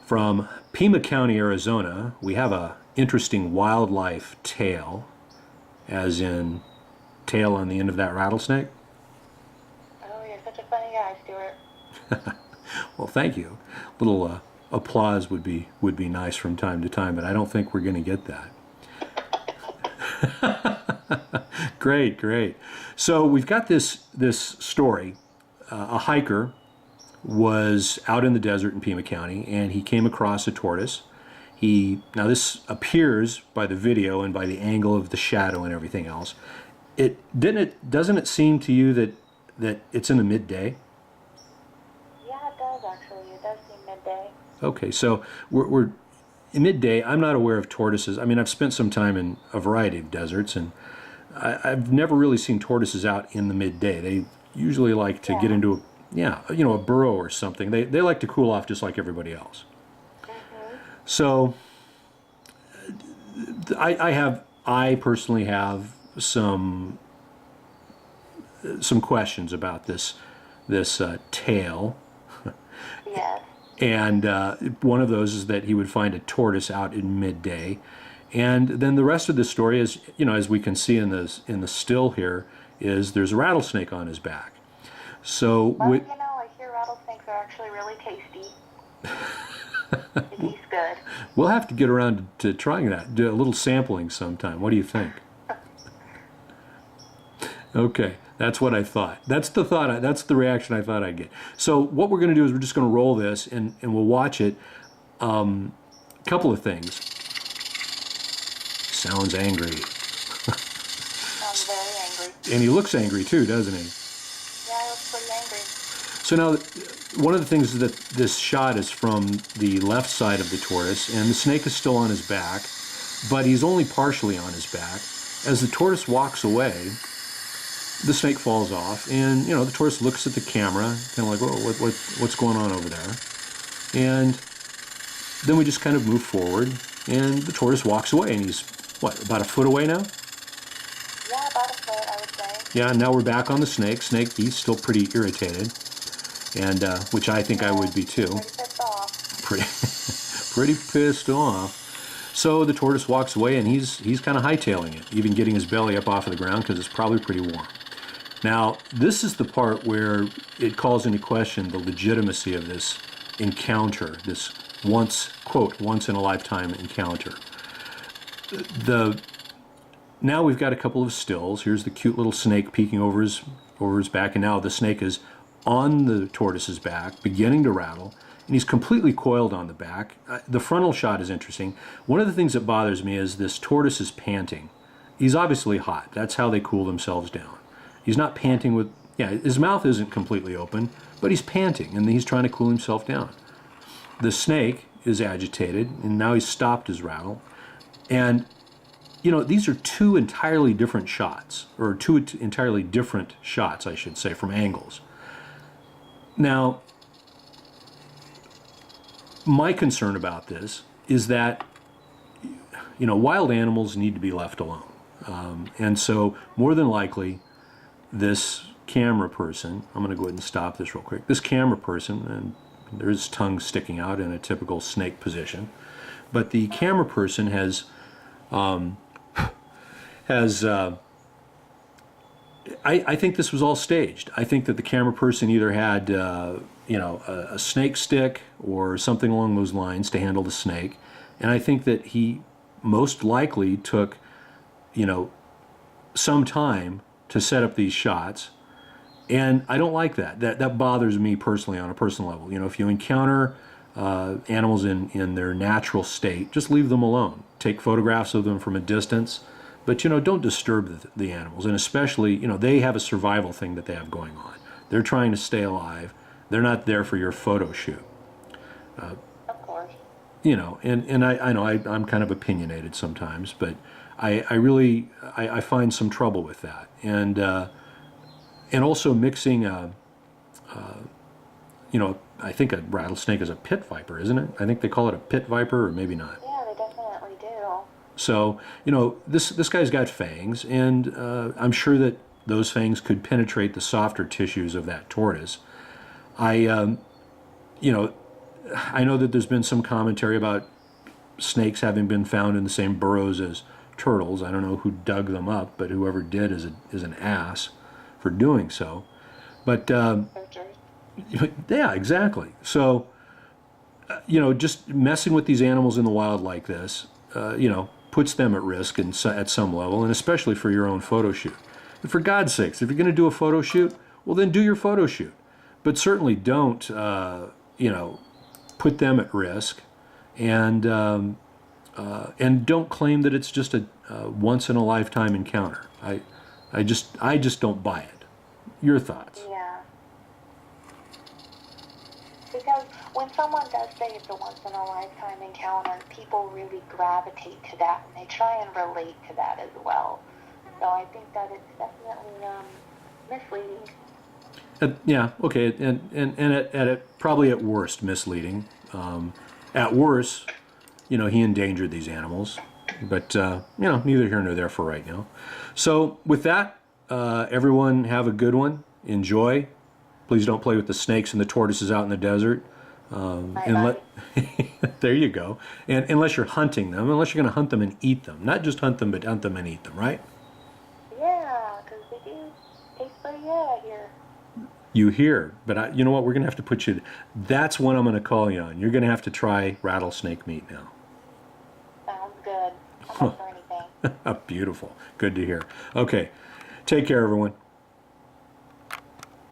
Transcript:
From Pima County, Arizona, we have a interesting wildlife tale, as in tail on the end of that rattlesnake. Oh, you're such a funny guy, Stuart. Well, thank you. A little applause would be nice from time to time, but I don't think we're going to get that. Great, great. So we've got this story. A hiker was out in the desert in Pima County, and he came across a tortoise. Now this appears by the video and by the angle of the shadow and everything else. Doesn't it seem to you that it's in the midday? Yeah, it does actually. It does seem midday. Okay, so we're in midday. I'm not aware of tortoises. I mean, I've spent some time in a variety of deserts, and I've never really seen tortoises out in the midday. They usually like to get into a burrow or something. They like to cool off just like everybody else. So I personally have some questions about this tale. Yes. And one of those is that he would find a tortoise out in midday. And then the rest of the story is, as we can see in the still here, is there's a rattlesnake on his back. So well, I hear rattlesnakes are actually really tasty. It tastes good. We'll have to get around to trying that. Do a little sampling sometime. What do you think? Okay, that's what I thought. That's the reaction I thought I'd get. So what we're going to do is we're just going to roll this and we'll watch it. Couple of things. Sounds angry. Sounds very angry. And he looks angry too, doesn't he? Yeah, he looks pretty angry. So now, one of the things is that this shot is from the left side of the tortoise, and the snake is still on his back, but he's only partially on his back. As the tortoise walks away, the snake falls off, and the tortoise looks at the camera, kind of like, whoa, what's going on over there? And then we just kind of move forward, and the tortoise walks away, and he's, about a foot away now? Yeah, about a foot, I would say. Yeah, now we're back on the snake. Snake, he's still pretty irritated, and which I think I would be too. Pretty pissed off. Pretty pissed off. So the tortoise walks away, and he's kind of hightailing it, even getting his belly up off of the ground because it's probably pretty warm. Now, this is the part where it calls into question the legitimacy of this encounter, this once in a lifetime encounter. Now we've got a couple of stills. Here's the cute little snake peeking over his back, and now the snake is on the tortoise's back, beginning to rattle, and he's completely coiled on the back. The frontal shot is interesting. One of the things that bothers me is this tortoise is panting. He's obviously hot. That's how they cool themselves down. He's not panting with, his mouth isn't completely open, but he's panting, and he's trying to cool himself down. The snake is agitated, and now he's stopped his rattle. And, these are two entirely different shots, or two entirely different shots, I should say, from angles. Now, my concern about this is that, wild animals need to be left alone. And so, more than likely, this camera person, I'm going to go ahead and stop this real quick. This camera person, and there's tongue sticking out in a typical snake position, but the camera person has I think this was all staged. I think that the camera person either had a snake stick or something along those lines to handle the snake, and I think that he most likely took some time to set up these shots, and I don't like that. That bothers me personally on a personal level. If you encounter animals in their natural state, just leave them alone. Take photographs of them from a distance, but don't disturb the animals. And especially, they have a survival thing that they have going on. They're trying to stay alive. They're not there for your photo shoot. Of course. And I know I'm kind of opinionated sometimes, but I find some trouble with that. And also mixing I think a rattlesnake is a pit viper, isn't it? I think they call it a pit viper, or maybe not. Yeah, they definitely do. So, this guy's got fangs, and I'm sure that those fangs could penetrate the softer tissues of that tortoise. I know that there's been some commentary about snakes having been found in the same burrows as turtles. I don't know who dug them up, but whoever did is an ass for doing so. But Searchers. yeah, exactly. So, just messing with these animals in the wild like this, puts them at risk at some level, and especially for your own photo shoot. And for God's sakes, if you're going to do a photo shoot, well, then do your photo shoot. But certainly don't, put them at risk, and don't claim that it's just a once in a lifetime encounter. I just don't buy it. Your thoughts? Yeah. Because when someone does say it's a once in a lifetime encounter, people really gravitate to that and they try and relate to that as well. So I think that it's definitely misleading. Yeah, okay, and probably at worst misleading. At worst, he endangered these animals, but neither here nor there for right now. So with that, everyone have a good one. Enjoy. Please don't play with the snakes and the tortoises out in the desert. There you go. And unless you're hunting them, unless you're going to hunt them and eat them, not just hunt them, but hunt them and eat them, right? Yeah, because they do taste pretty good out here. You hear, but you know what? We're going to have to put you. That's what I'm going to call you on. You're going to have to try rattlesnake meat now. Sounds good. I'm up for anything. Beautiful. Good to hear. Okay. Take care, everyone.